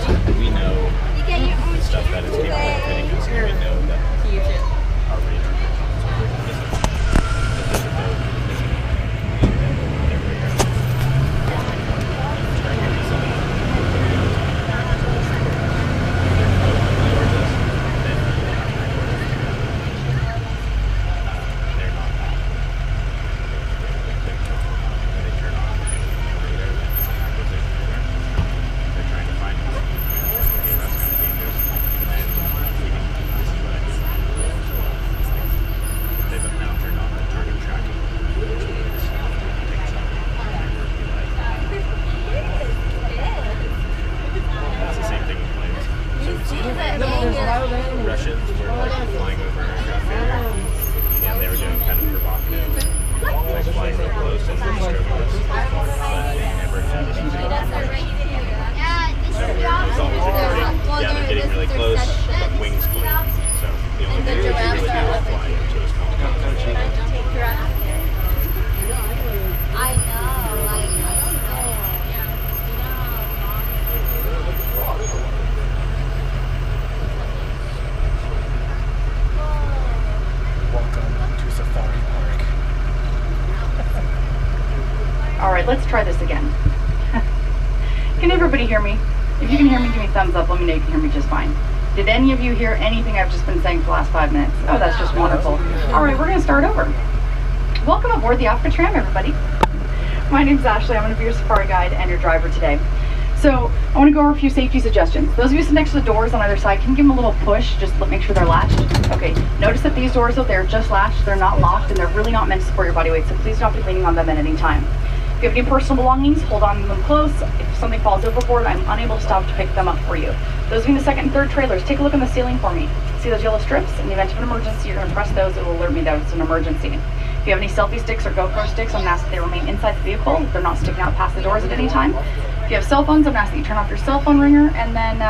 we know the stuff that is capable of hitting us, and we know that our radar Russians were like flying over aircraft carrier, and they were doing kind of provocative, like flying real close and strobing us, but they never had anything. So it was always recording, yeah, they're getting really close, but wings clean. So the only thing that you really do is fly into this competition. I know, like, Welcome to Safari Park. All right, let's try this again. Can everybody hear me? If you can hear me, give me a thumbs up. Let me know you can hear me just fine. Did any of you hear anything I've just been saying for the last 5 minutes? Oh, that's just wonderful. All right, we're going to start over. Welcome aboard the Africa Tram, everybody. My name's Ashley. I'm going to be your safari guide and your driver today. So I want to go over a few safety suggestions. Those of you sitting next to the doors on either side, can you give them a little push? Just make sure they're latched. Okay, notice that these doors, they're just latched. They're not locked, and they're really not meant to support your body weight, so please don't be leaning on them at any time. If you have any personal belongings, hold on to them close. If something falls overboard, I'm unable to stop to pick them up for you. Those of you in the second and third trailers, take a look on the ceiling for me. See those yellow strips? In the event of an emergency, you're going to press those. It will alert me that it's an emergency. If you have any selfie sticks or GoPro sticks, I'm going to ask that they remain inside the vehicle. They're not sticking out past the doors at any time. If you have cell phones, I'm going to ask that you turn off your cell phone ringer. And then,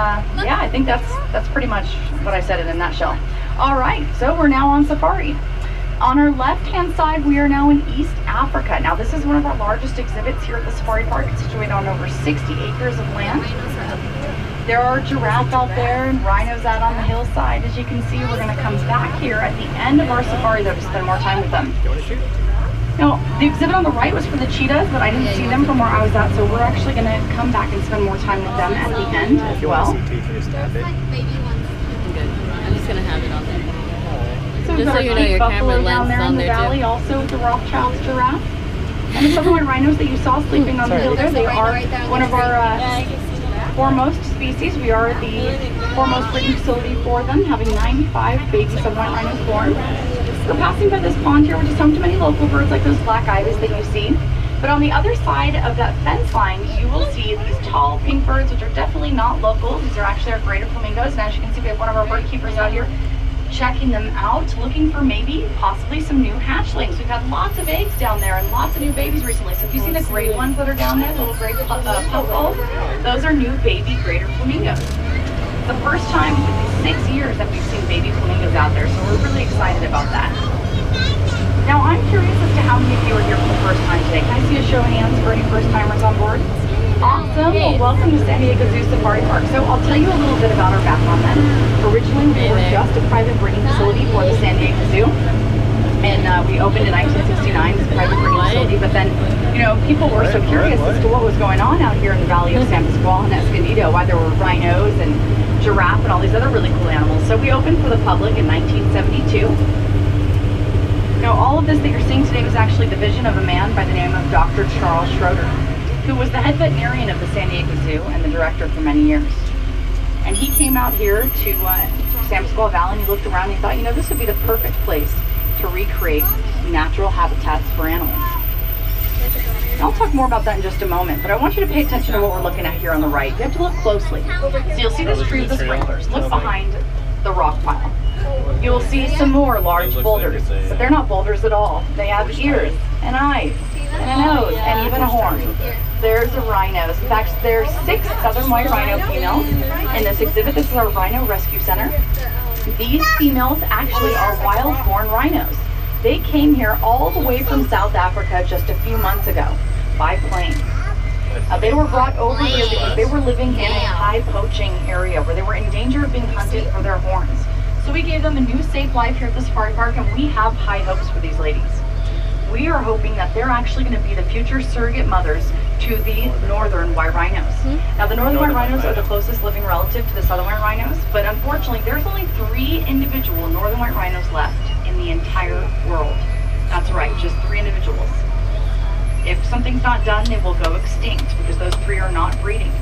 yeah, I think that's pretty much what I said in a nutshell. All right, so we're now on safari. On our left-hand side, we are now in East Africa. Now, this is one of our largest exhibits here at the safari park. It's situated on over 60 acres of land. There are giraffe out there and rhinos out on the hillside. As you can see, we're going to come back here at the end of our safari, though, to spend more time with them. Now, the exhibit on the right was for the cheetahs, but I didn't see them from where I was at, so we're actually going to come back and spend more time with them at the end as well. I'm good. I'm just gonna have it on there. So we've got our cute buffalo down there in the valley, also with the Rothschild's giraffe. And the southern white rhinos that you saw sleeping on the hill there, they are one of our foremost species. We are the foremost breeding facility for them, having 95 baby southern white rhinos born. We're passing by this pond here, which is home to many local birds like those black ibis that you see. But on the other side of that fence line, you will see these tall pink birds, which are definitely not local. These are actually our greater flamingos. And as you can see, we have one of our bird keepers out here checking them out, looking for maybe, possibly some new hatchlings. We've had lots of eggs down there and lots of new babies recently. So if you see the gray ones that are down there, little gray puffballs, those are new baby greater flamingos. The first time in 6 years that we've seen baby flamingos out there, so we're really excited about that. Now I'm curious as to how many of you are here for the first time today. Can I see a show of hands for any first timers on board? Awesome. Well, welcome to San Diego Zoo Safari Park. So I'll tell you a little bit about our background then. Originally, we were just a private breeding facility for the San Diego Zoo. And we opened in 1969 as a private breeding facility. But then, you know, people were so curious as to what was going on out here in the valley of San Pasqual and Escondido, why there were rhinos and giraffe and all these other really cool animals. So we opened for the public in 1972. Now, all of this that you're seeing today was actually the vision of a man by the name of Dr. Charles Schroeder, who was the head veterinarian of the San Diego Zoo and the director for many years. And he came out here to San Pasqual Valley and he looked around and he thought, you know, this would be the perfect place to recreate natural habitats for animals. And I'll talk more about that in just a moment, but I want you to pay attention to what we're looking at here on the right. You have to look closely. So you'll see this tree with the sprinklers. Look behind the rock pile. You will see some more large boulders, but they're not boulders at all. They have ears and eyes and a nose and even a horn. There's the rhinos. In fact, there's 6 southern white rhino females in this exhibit. This is our Rhino Rescue Center. These females actually are wild-born rhinos. They came here all the way from South Africa just a few months ago by plane. They were brought over here because they were living in a high poaching area where they were in danger of being hunted for their horns. So we gave them a new safe life here at the safari park, and we have high hopes for these ladies. We are hoping that they're actually going to be the future surrogate mothers to the northern white rhinos. Now the northern white rhinos are the closest living relative to the southern white rhinos, but unfortunately there's only 3 individual northern white rhinos left in the entire world. That's right, just 3 individuals. If something's not done, they will go extinct because those 3 are not breeding.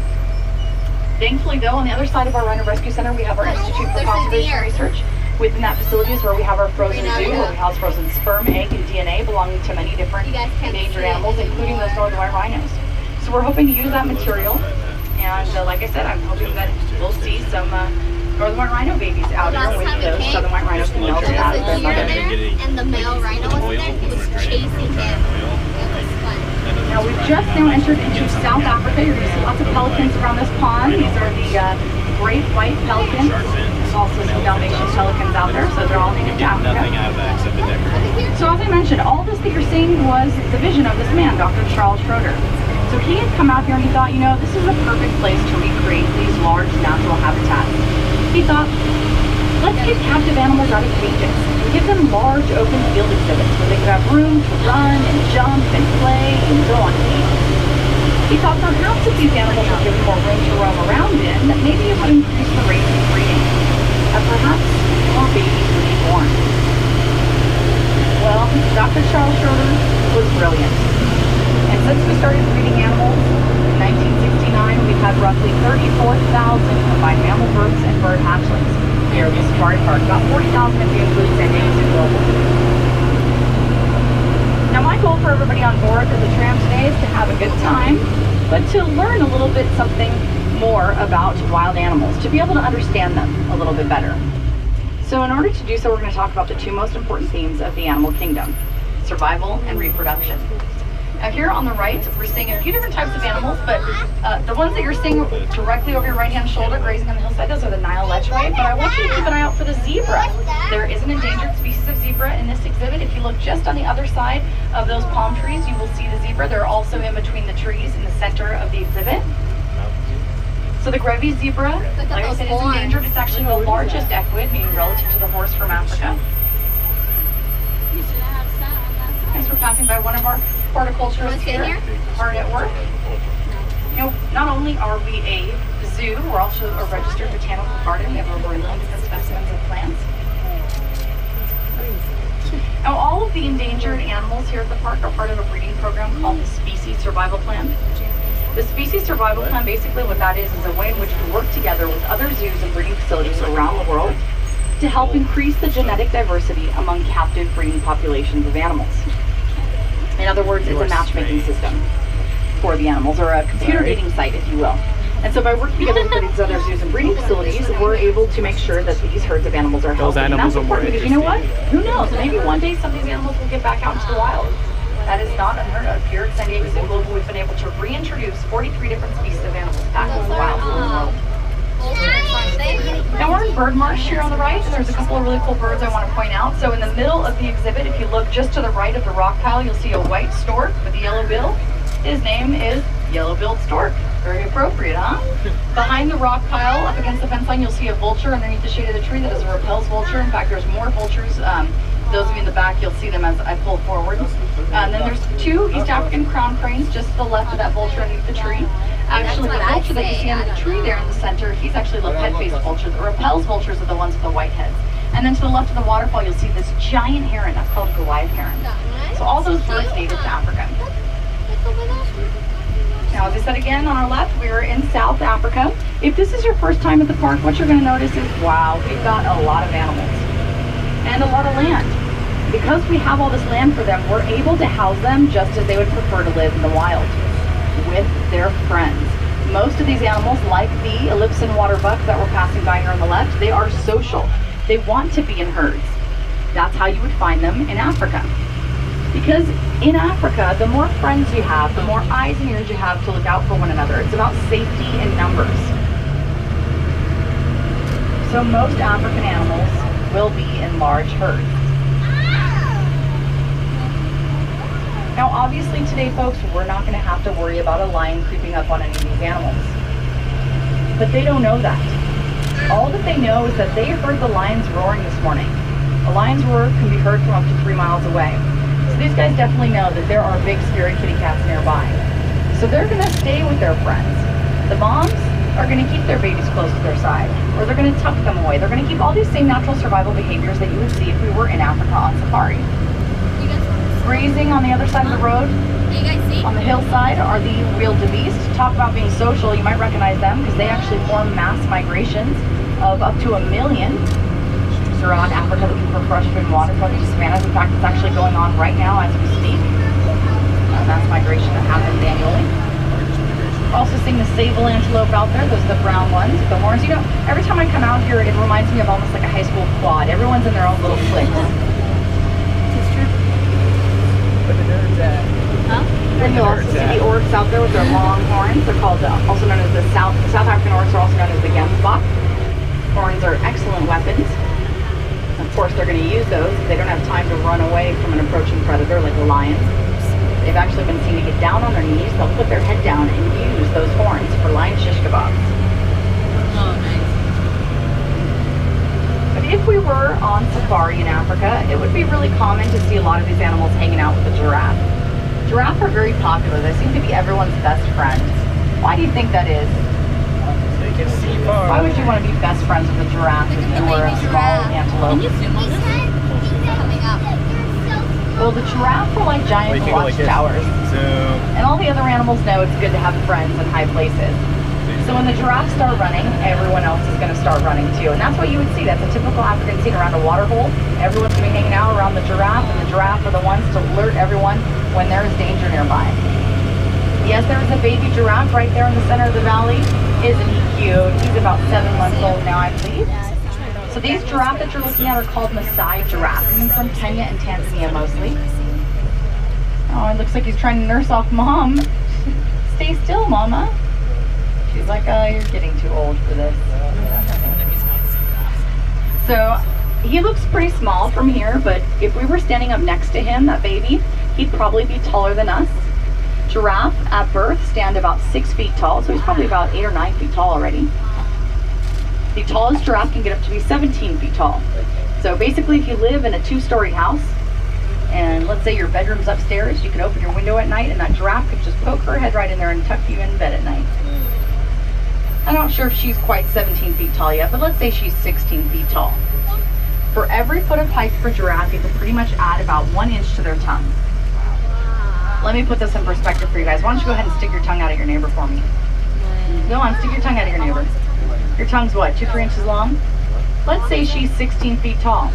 Thankfully though, on the other side of our Rhino Rescue Center, we have our Institute for Conservation Research. Within that facility is where we have our frozen zoo, where we house frozen sperm, egg, and DNA belonging to many different endangered animals, including those northern white rhinos. So we're hoping to use that material, and like I said, I'm hoping that we'll see some northern white rhino babies out here with those southern white rhino females that have their mother. And the male rhino was there, he was chasing him. Now we've just now entered into South Africa. You're going to see lots of pelicans around this pond. These are the great white pelicans. There's also some Dalmatian pelicans out there, so they're all native to Africa. So as I mentioned, all this that you're seeing was the vision of this man, Dr. Charles Schroeder. So he had come out here and he thought, you know, this is a perfect place to recreate these large natural habitats. He thought, let's get captive animals out of cages and give them large open field exhibits where they could have room to run and jump and play and go on feet. He thought perhaps if these animals were given more room to roam around in, that maybe it would increase the rate of breeding, and perhaps more babies would be born. Well, Dr. Charles Schroeder was brilliant. And since we started breeding animals in 1969, we've had roughly 34,000 combined mammal births and bird hatchlings here at the safari park, about 40,000 if you include San Diego Global. Now my goal for everybody on board of the tram today is to have a good time, but to learn a little bit something more about wild animals, to be able to understand them a little bit better. So in order to do so, we're going to talk about the 2 most important themes of the animal kingdom: survival and reproduction. Now here on the right, we're seeing a few different types of animals, but the ones that you're seeing directly over your right-hand shoulder grazing on the hillside, those are the Nile lechwe, but I want you to keep an eye out for the zebra. There is an endangered species of zebra in this exhibit. If you look just on the other side of those palm trees, you will see the zebra. They're also in between the trees in the center of the exhibit. So the Grevy zebra, like I said, is endangered. It's actually the largest equid, meaning relative to the horse from Africa. As we're passing by one of our horticulturists here, hard at work. You know, not only are we a zoo, we're also a registered botanical garden. We have over 100 specimens of plants. Now, all of the endangered animals here at the park are part of a breeding program called the Species Survival Plan. The Species Survival Plan, basically what that is a way in which we work together with other zoos and breeding facilities around the world to help increase the genetic diversity among captive breeding populations of animals. In other words, it's a matchmaking system for the animals, or a computer dating site, if you will. And so by working together with these other zoos and breeding facilities, we're able to make sure that these herds of animals are healthy. And that's important because, you know what? Who knows? Maybe one day some of these animals will get back out into the wild. That is not unheard of. Here at San Diego Zoo Global, we've been able to reintroduce 43 different species of animals back into the wild in the world. Now we're in Bird Marsh here on the right, and there's a couple of really cool birds I want to point out. So in the middle of the exhibit, if you look just to the right of the rock pile, you'll see a white stork with a yellow bill. His name is Yellow-billed Stork. Very appropriate, huh? Behind the rock pile, up against the fence line, you'll see a vulture underneath the shade of the tree that is a Rappel's vulture. In fact, there's more vultures. Those of you in the back, you'll see them as I pull forward. And then there's 2 East African crown cranes just to the left of that vulture underneath the tree. Actually, the vulture that you see under the tree there in the center, he's actually the head-faced vulture. The Rappel's vultures are the ones with the white heads. And then to the left of the waterfall, you'll see this giant heron. That's called Goliath heron. So all those birds native to Africa. Now, as I said again, on our left, we're in South Africa. If this is your first time at the park, what you're going to notice is, wow, we've got a lot of animals and a lot of land. Because we have all this land for them, we're able to house them just as they would prefer to live in the wild, with their friends. Most of these animals, like the Ellipsan water buck that we're passing by here on the left, they are social. They want to be in herds. That's how you would find them in Africa. Because in Africa, the more friends you have, the more eyes and ears you have to look out for one another. It's about safety in numbers. So most African animals will be in large herds. Now obviously today, folks, we're not going to have to worry about a lion creeping up on any of these animals. But they don't know that. All that they know is that they heard the lions roaring this morning. A lion's roar can be heard from up to 3 miles away. So these guys definitely know that there are big scary kitty cats nearby. So they're going to stay with their friends. The moms are going to keep their babies close to their side, or they're going to tuck them away. They're going to keep all these same natural survival behaviors that you would see if we were in Africa on safari. Grazing on the other side of the road, on the hillside, are the wildebeest. Talk about being social, you might recognize them because they actually form mass migrations of up to 1 million throughout Africa looking for fresh food and water from these savannas. In fact, it's actually going on right now as we speak. A mass migration that happens annually. We're also seeing the sable antelope out there. Those are the brown ones with the horns. You know, every time I come out here, it reminds me of almost like a high school quad. Everyone's in their own little clique. Then you'll also see the orcs out there with their long horns. They're called, also known as the South African orcs are also known as the gemsbok. Horns are excellent weapons. Of course, they're going to use those if they don't have time to run away from an approaching predator like a lion. They've actually been seen to get down on their knees. They'll put their head down and use those horns for lion shish kebabs. Oh, nice. But if we were on safari in Africa, it would be really common to see a lot of these animals hanging out with the giraffe. Giraffe are very popular. They seem to be everyone's best friend. Why do you think that is? They can see far. Why would you want to be best friends with a giraffe if you were a small antelope? Coming up. Well, the giraffe are like giant watchtowers. And all the other animals know it's good to have friends in high places. So when the giraffes start running, everyone else is going to start running too. And that's what you would see. That's a typical African scene around a water hole. Everyone's going to be hanging out around the giraffe, and the giraffe are the ones to alert everyone when there is danger nearby. Yes, there is a baby giraffe right there in the center of the valley. Isn't he cute? He's about 7 months old now, I believe. So these giraffe that you're looking at are called Maasai giraffe, coming from Kenya and Tanzania mostly. Oh, it looks like he's trying to nurse off mom. Stay still, mama. She's like, oh, you're getting too old for this. So he looks pretty small from here, but if we were standing up next to him, that baby, he'd probably be taller than us. Giraffe at birth stand about 6 feet tall, so he's probably about 8 or 9 feet tall already. The tallest giraffe can get up to be 17 feet tall. So basically, if you live in a 2-story house, and let's say your bedroom's upstairs, you can open your window at night and that giraffe could just poke her head right in there and tuck you in bed at night. I'm not sure if she's quite 17 feet tall yet, but let's say she's 16 feet tall. For every foot of height for giraffe, you can pretty much add about 1 inch to their tongue. Let me put this in perspective for you guys. Why don't you go ahead and stick your tongue out at your neighbor for me? Go on, stick your tongue out at your neighbor. Your tongue's what, 2-3 inches long? Let's say she's 16 feet tall.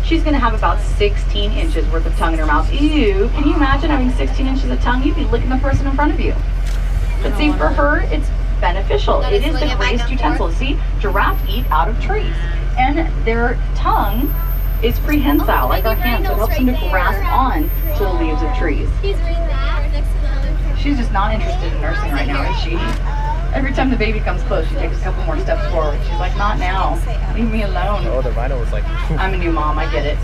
She's gonna have about 16 inches worth of tongue in her mouth. Ew, can you imagine having 16 inches of tongue? You'd be licking the person in front of you. But see, for her, it's beneficial. It is the greatest utensil. See, giraffes eat out of trees. And their tongue is prehensile, like our hands. So it helps them to grasp on to the leaves of trees. She's just not interested in nursing right now, is she? Every time the baby comes close, she takes a couple more steps forward. She's like, not now. Leave me alone. Oh, the rhino was like... I'm a new mom, I get it.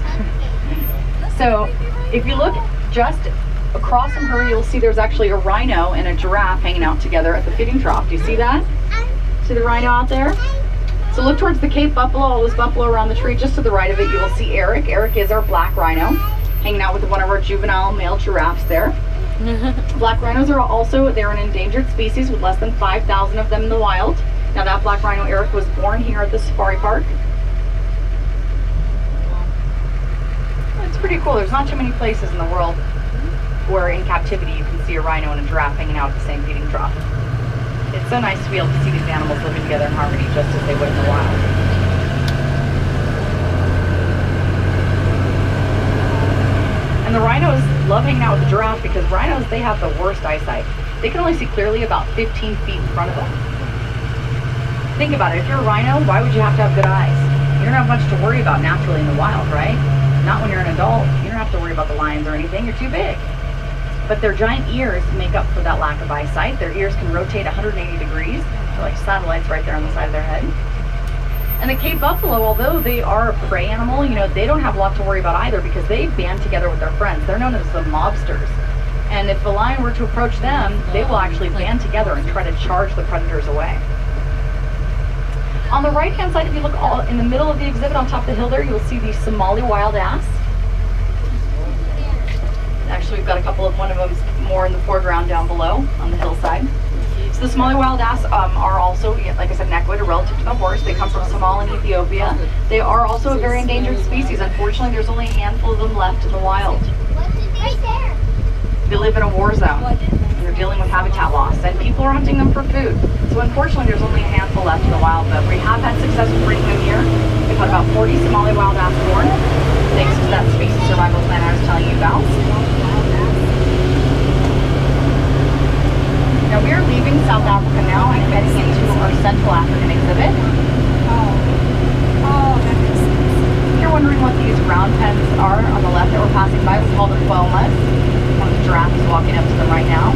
So, if you look just across from her, you'll see there's actually a rhino and a giraffe hanging out together at the feeding trough. Do you see that? See the rhino out there? So look towards the Cape Buffalo, all this buffalo around the tree. Just to the right of it, you will see Eric. Eric is our black rhino, hanging out with one of our juvenile male giraffes there. Black rhinos are also, they're an endangered species with less than 5,000 of them in the wild. Now that black rhino, Eric, was born here at the safari park. It's pretty cool. There's not too many places in the world where in captivity you can see a rhino and a giraffe hanging out at the same feeding trough. It's so nice to be able to see these animals living together in harmony just as they would in the wild. And the rhinos love hanging out with the giraffe because rhinos, they have the worst eyesight. They can only see clearly about 15 feet in front of them. Think about it. If you're a rhino, why would you have to have good eyes? You don't have much to worry about naturally in the wild, right? Not when you're an adult. You don't have to worry about the lions or anything. You're too big. But their giant ears make up for that lack of eyesight. Their ears can rotate 180 degrees. They're like satellites right there on the side of their head. And the Cape Buffalo, although they are a prey animal, you know, they don't have a lot to worry about either because they band together with their friends. They're known as the mobsters. And if the lion were to approach them, they will actually band together and try to charge the predators away. On the right-hand side, if you look all in the middle of the exhibit on top of the hill there, you'll see the Somali wild ass. Actually, we've got a couple of, one of them more in the foreground down below on the hillside. So the Somali wild ass are also, like I said, an equid, a relative to the horse. They come from Somalia and Ethiopia. They are also a very endangered species. Unfortunately, there's only a handful of them left in the wild. Right there. They live in a war zone. They're dealing with habitat loss, and people are hunting them for food. So unfortunately, there's only a handful left in the wild, but we have had success with bringing them here. We've had about 40 Somali wild ass born, thanks to that species survival plan I was telling you about. Now we are leaving South Africa now and heading into our Central African exhibit. If you're wondering what these round pens are on the left that we're passing by, we call them bomas. One of the giraffes is walking up to them right now.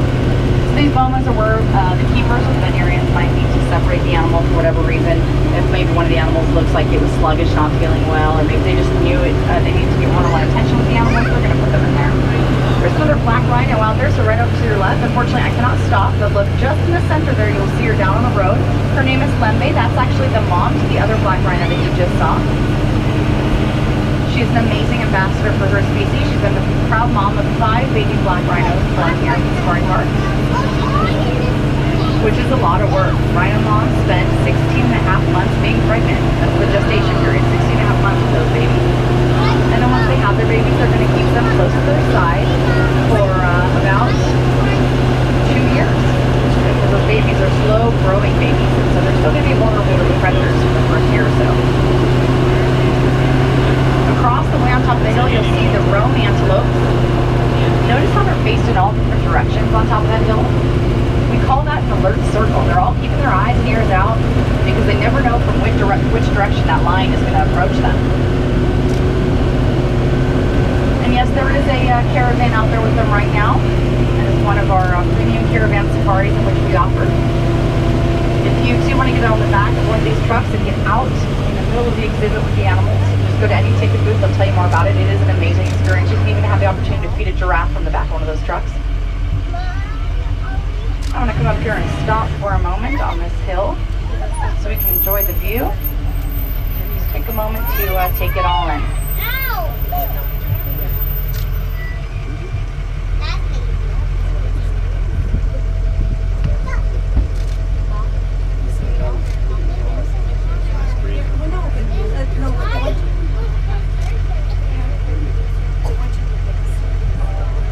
So these bomas are where the keepers or the veterinarians might need to separate the animal for whatever reason. If maybe one of the animals looks like it was sluggish, not feeling well, or maybe they just knew it, they need to get one-on-one attention with the animal, they're going to put them in there. There's another black rhino out there, so right over to your left. Unfortunately, I cannot stop, but look just in the center there, you'll see her down on the road. Her name is Lembe. That's actually the mom to the other black rhino that you just saw. She's an amazing ambassador for her species. She's been the proud mom of 5 baby black rhinos born here at the safari park, which is a lot of work. Rhino moms spend 16.5 months being pregnant. That's the gestation period, 16.5 months with those babies. And then once they have their babies, they're going to keep them close to their side for about 2 years. Because those babies are slow growing babies, and so they're still going to be vulnerable to the predators for the first year or so. Across the way on top of the hill, you'll see the roam antelope. Notice how they're faced in all different directions on top of that hill? We call that an alert circle. They're all keeping their eyes and ears out because they never know from which direction that lion is going to approach them. And yes, there is a caravan out there with them right now. And it's one of our premium caravan safaris in which we offer. If you too want to get on the back of one of these trucks and get out in the middle of the exhibit with the animals, go to any ticket booth, they'll tell you more about it. It is an amazing experience. You can even have the opportunity to feed a giraffe from the back of one of those trucks. I'm going to come up here and stop for a moment on this hill so we can enjoy the view. Just take a moment to take it all in.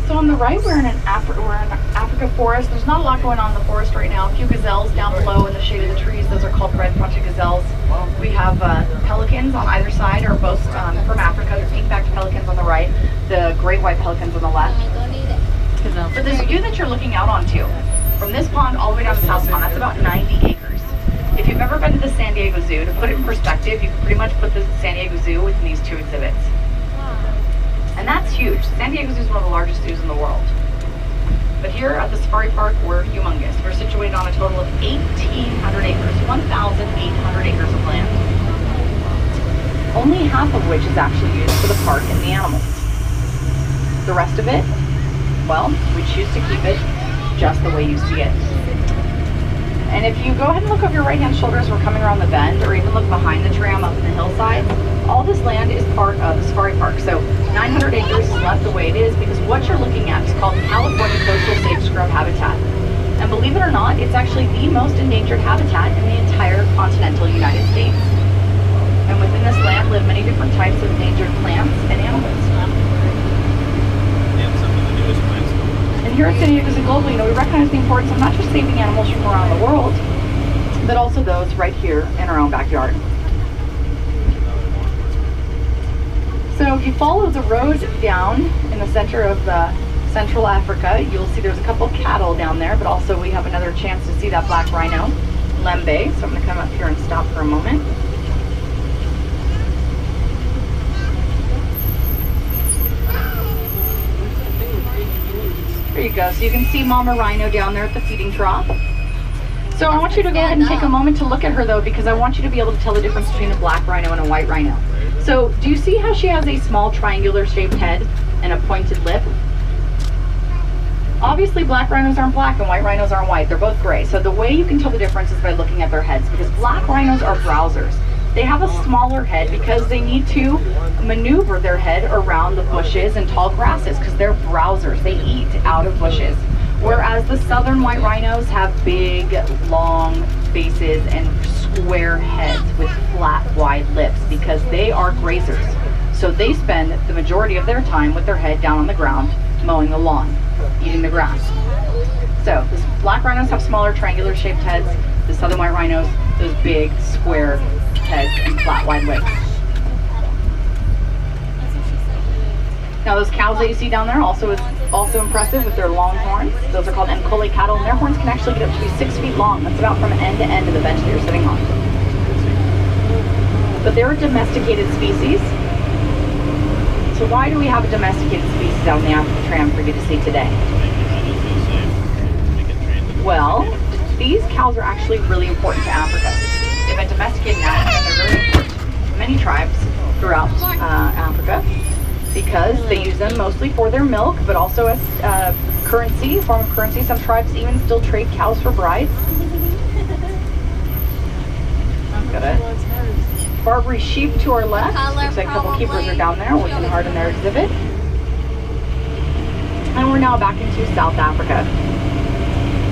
On the right, we're in Africa forest. There's not a lot going on in the forest right now. A few gazelles down below in the shade of the trees. Those are called red-fronted gazelles. We have pelicans on either side, are both from Africa. The pink-backed pelicans on the right, the great white pelicans on the left. So this view that you're looking out onto, from this pond all the way down to South Pond, that's about 90 acres. If you've ever been to the San Diego Zoo, to put it in perspective, you can pretty much put the San Diego Zoo within these 2 exhibits. And that's huge. San Diego Zoo is one of the largest zoos in the world. But here at the safari park, we're humongous. We're situated on a total of 1,800 acres, 1,800 acres of land. Only half of which is actually used for the park and the animals. The rest of it, well, we choose to keep it just the way you see it. And if you go ahead and look over your right-hand shoulder as we're coming around the bend, or even look behind the tram up in the hillside, all this land is part of the safari park. So 900 acres is left the way it is because what you're looking at is called California Coastal Sage Scrub Habitat. And believe it or not, it's actually the most endangered habitat in the entire continental United States. And within this land live many different types of endangered plants and animals. And some of the newest plants. And here at San Diego Zoo Global, we recognize the importance of not just saving animals from around the world, but also those right here in our own backyard. So if you follow the road down in the center of Central Africa, you'll see there's a couple cattle down there, but also we have another chance to see that black rhino, Lembe. So I'm going to come up here and stop for a moment. There you go. So you can see Mama Rhino down there at the feeding trough. So I want you to go ahead and take a moment to look at her though, because I want you to be able to tell the difference between a black rhino and a white rhino. So do you see how she has a small triangular shaped head and a pointed lip? Obviously, black rhinos aren't black and white rhinos aren't white. They're both gray. So the way you can tell the difference is by looking at their heads, because black rhinos are browsers. They have a smaller head because they need to maneuver their head around the bushes and tall grasses because they're browsers. They eat out of bushes. Whereas the southern white rhinos have big, long faces and square heads with flat, wide lips because they are grazers. So they spend the majority of their time with their head down on the ground, mowing the lawn, eating the grass. So the black rhinos have smaller, triangular shaped heads. The southern white rhinos, those big, square heads and flat, wide legs. Now those cows that you see down there also impressive with their long horns. Those are called Kohli Cattle, and their horns can actually get up to be 6 feet long. That's about from end to end of the bench that you're sitting on. But they're a domesticated species. So why do we have a domesticated species out in the Africa Tram for you to see today? Well, these cows are actually really important to Africa. They've been domesticated in Africa, and they're very important to many tribes throughout Africa because they use them mostly for their milk, but also as currency, form of currency. Some tribes even still trade cows for brides. Got it. Barbary sheep to our left. Looks like a couple keepers are down there working hard in their exhibit. And we're now back into South Africa.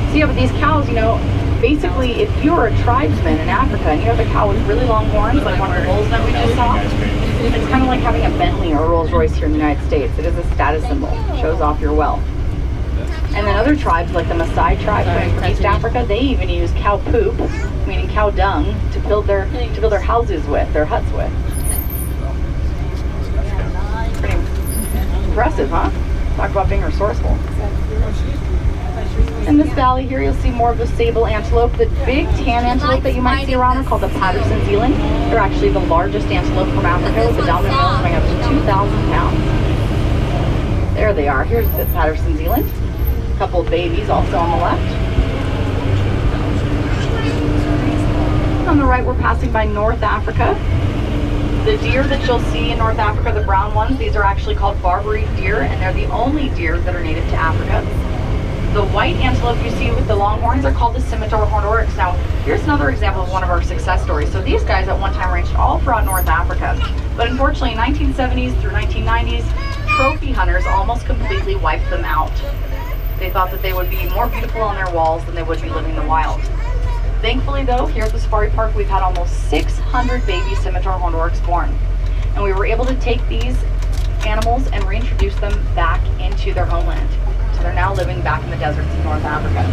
So yeah, but these cows, you know, basically, if you're a tribesman in Africa and you have a cow with really long horns, like one of the bulls that we just saw, it's kind of like having a Bentley or a Rolls Royce here in the United States. It is a status symbol. It shows off your wealth. And then other tribes, like the Maasai tribe from East Africa, they even use cow poop, meaning cow dung, to build their houses with, their huts with. Pretty impressive, huh? Talk about being resourceful. In this valley here, you'll see more of the sable antelope. The big tan antelope that you might see around are called the Patterson Zealand. They're actually the largest antelope from Africa, with a dominant male coming up to 2,000 pounds. There they are. Here's the Patterson Zealand. A couple of babies also on the left. On the right, we're passing by North Africa. The deer that you'll see in North Africa, the brown ones, these are actually called Barbary deer, and they're the only deer that are native to Africa. The white antelope you see with the long horns are called the scimitar horned oryx. Now, here's another example of one of our success stories. So these guys at one time ranged all throughout North Africa, but unfortunately in 1970s through 1990s, trophy hunters almost completely wiped them out. They thought that they would be more beautiful on their walls than they would be living in the wild. Thankfully though, here at the safari park, we've had almost 600 baby scimitar horned oryx born. And we were able to take these animals and reintroduce them back into their homeland. So they're now living back in the deserts of North Africa.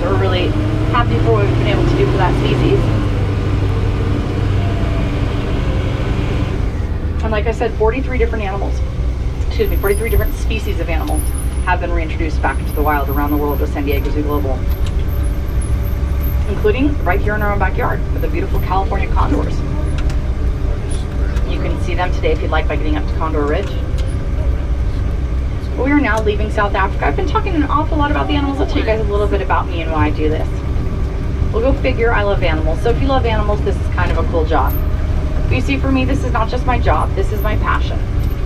So we're really happy for what we've been able to do for that species. And like I said, 43 different species of animals have been reintroduced back into the wild around the world with San Diego Zoo Global. Including right here in our own backyard with the beautiful California condors. You can see them today if you'd like by getting up to Condor Ridge. We are now leaving South Africa. I've been talking an awful lot about the animals. I'll tell you guys a little bit about me and why I do this. Well, go figure, I love animals. So if you love animals, this is kind of a cool job. But you see, for me, this is not just my job, this is my passion.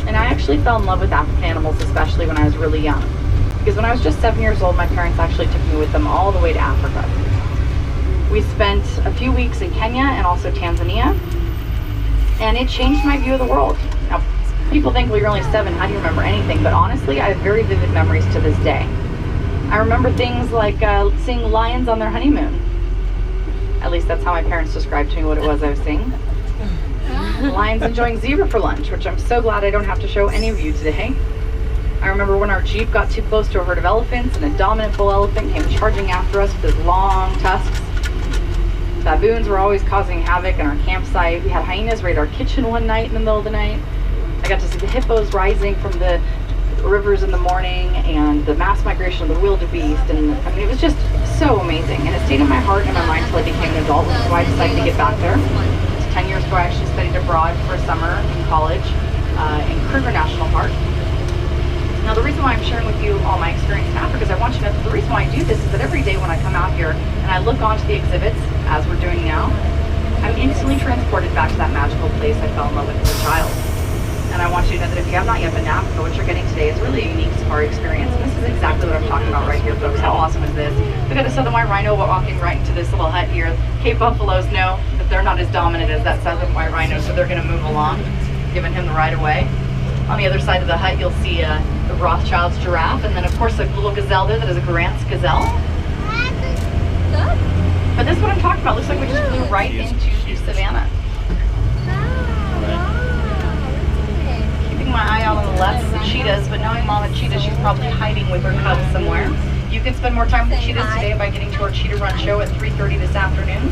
And I actually fell in love with African animals, especially when I was really young. Because when I was just 7 years old, my parents actually took me with them all the way to Africa. We spent a few weeks in Kenya and also Tanzania. And it changed my view of the world. Now, people think, well, you're only 7, how do you remember anything? But honestly, I have very vivid memories to this day. I remember things like seeing lions on their honeymoon. At least that's how my parents described to me what it was I was seeing. Lions enjoying zebra for lunch, which I'm so glad I don't have to show any of you today. I remember when our Jeep got too close to a herd of elephants and a dominant bull elephant came charging after us with his long tusks. Baboons were always causing havoc in our campsite. We had hyenas raid our kitchen one night in the middle of the night. I got to see the hippos rising from the rivers in the morning and the mass migration of the wildebeest. And I mean, it was just so amazing. And it stayed in my heart and my mind until I became an adult, which is why I decided to get back there. 10 years ago, I actually studied abroad for a summer in college in Kruger National Park. Now, the reason why I'm sharing with you all my experience in Africa is I want you to know that the reason why I do this is that every day when I come out here and I look onto the exhibits, as we're doing now, I'm instantly transported back to that magical place I fell in love with as a child. And And I want you to know that if you have not yet been to Africa, what you're getting today is really a unique safari experience. And this is exactly what I'm talking about right here, folks. How awesome is this? We've got a southern white rhino walking right into this little hut here. Cape buffaloes know that they're not as dominant as that southern white rhino, so they're going to move along, giving him the right of way. On the other side of the hut, you'll see the Rothschild's giraffe, and then of course a little gazelle there that is a Grant's gazelle. But this is what I'm talking about. Looks like we just flew right into the savannah. Keeping my eye out on the left is the cheetahs, but knowing Mama Cheetah, she's probably hiding with her cubs somewhere. You can spend more time with the cheetahs today by getting to our Cheetah Run show at 3:30 this afternoon.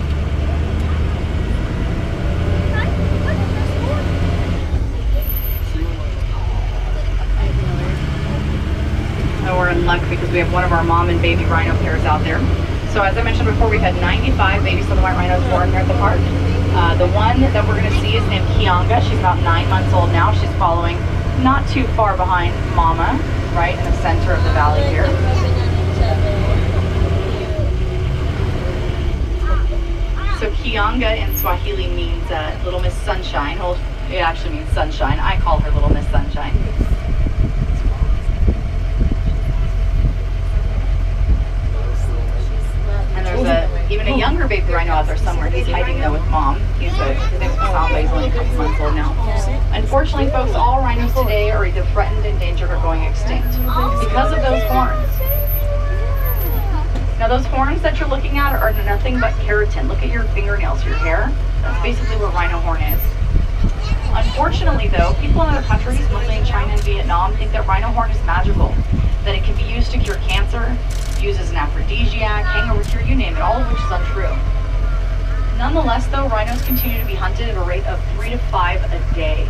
So we're in luck because we have one of our mom and baby rhino pairs out there. So as I mentioned before, we've had 95 baby southern white rhinos born here at the park. The one that we're going to see is named Kianga. She's about 9 months old now. She's following not too far behind Mama, right in the center of the valley here. So Kianga in Swahili means Little Miss Sunshine. Well, it actually means sunshine. I call her Little Miss Sunshine. Even a younger baby rhino out there somewhere. He's hiding though with Mom. His name's Masamba. He's only a couple months old now. Unfortunately, folks, all rhinos today are either threatened, endangered, or going extinct because of those horns. Now, those horns that you're looking at are nothing but keratin. Look at your fingernails, your hair. That's basically what rhino horn is. Unfortunately, though, people in other countries, mostly in China and Vietnam, think that rhino horn is magical, that it can be used to cure cancer, used as an aphrodisiac, hangover cure, you name it, all of which is untrue. Nonetheless, though, rhinos continue to be hunted at a rate of 3 to 5 a day.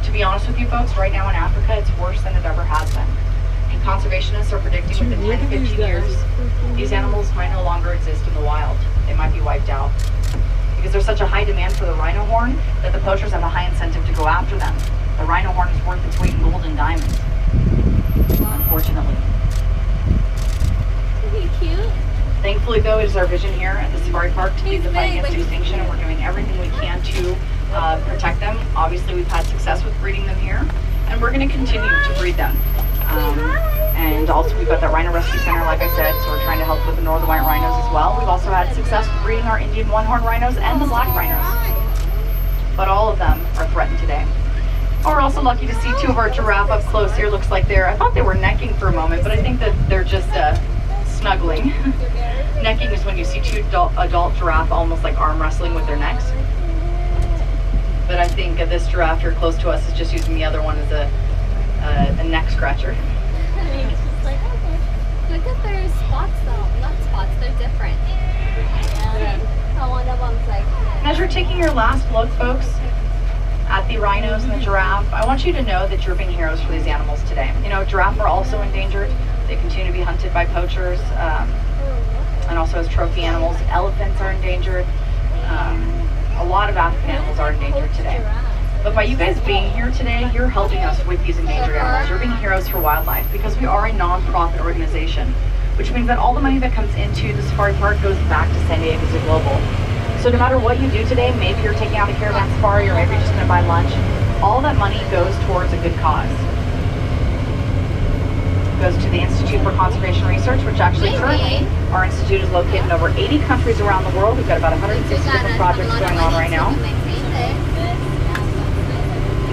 To be honest with you folks, right now in Africa, it's worse than it ever has been. And conservationists are predicting within 10 to 15 years, these animals might no longer exist in the wild. They might be wiped out. Because there's such a high demand for the rhino horn that the poachers have a high incentive to go after them. The rhino horn is worth its weight in gold and diamonds, unfortunately. Cute. Thankfully, though, it is our vision here at the safari park to beat the fight against extinction, and we're doing everything we can to protect them. Obviously, we've had success with breeding them here, and we're going to continue to breed them. And also, we've got that Rhino Rescue Center, like I said, so we're trying to help with the northern white rhinos as well. We've also had success with breeding our Indian one-horn rhinos and the black rhinos, but all of them are threatened today. We're also lucky to see 2 of our giraffe up close here. Looks like I thought they were necking for a moment, but I think that they're just snuggling. Necking is when you see 2 adult giraffe almost like arm wrestling with their necks. But I think this giraffe here close to us is just using the other one as a neck scratcher. Look at their spots though. Not spots, they're different. How one of them's like. And as you're taking your last look, folks, at the rhinos and the giraffe, I want you to know that you're being heroes for these animals today. You know, giraffe are also endangered. They continue to be hunted by poachers and also as trophy animals. Elephants are endangered. A lot of African animals are endangered today. But by you guys being here today, you're helping us with these endangered animals. You're being heroes for wildlife because we are a non-profit organization, which means that all the money that comes into the safari park goes back to San Diego Zoo Global. So no matter what you do today, maybe you're taking out a caravan safari or maybe you're just going to buy lunch, all that money goes towards a good cause. Goes to the Institute for Conservation Research, which actually currently our institute is located in over 80 countries around the world. We've got about 160 different projects going on right now,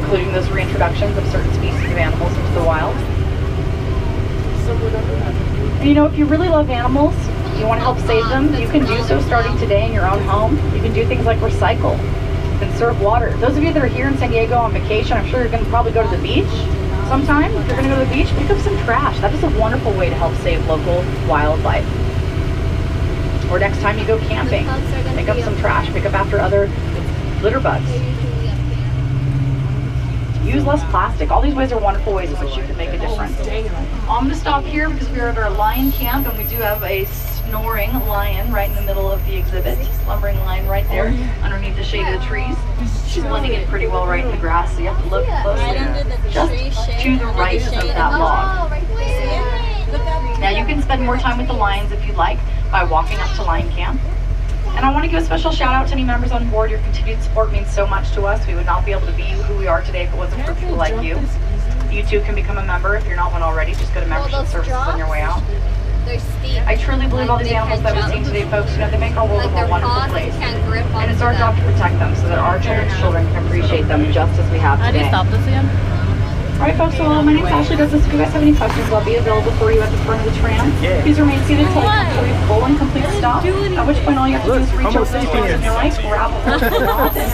including those reintroductions of certain species of animals into the wild. And you know, if you really love animals, you want to help save them, you can do so starting today in your own home. You can do things like recycle, conserve water. Those of you that are here in San Diego on vacation, I'm sure you're going to probably go to the beach sometime. If you're going to go to the beach, pick up some trash. That is a wonderful way to help save local wildlife. Or next time you go camping, pick up some trash, pick up after other litter bugs. Use less plastic. All these ways are wonderful ways in which you can make a difference. I'm going to stop here because we are at our lion camp and we do have a snoring lion right in the middle of the exhibit. Slumbering lion right there underneath the shade of the trees. She's blending in pretty well right in the grass, so you have to look closely just to the right of that log. Now you can spend more time with the lions if you'd like by walking up to lion camp. And I want to give a special shout out to any members on board. Your continued support means so much to us. We would not be able to be who we are today if it wasn't for people like you. You too can become a member if you're not one already. Just go to membership services on your way out. They're steep. I truly believe all these animals that we've seen today, folks, you know, they make our world a more wonderful place. And it's our job to protect them so that our children's children can appreciate them just as we have How do today. you stop this again? Alright folks, so my name's Ashley Douglas. If you guys have any questions, I'll be available for you at the front of the tram. Please remain seated until I come for your full and complete stop, at which point all you have to do is reach over to the and your right, grab a hold of the mouth, and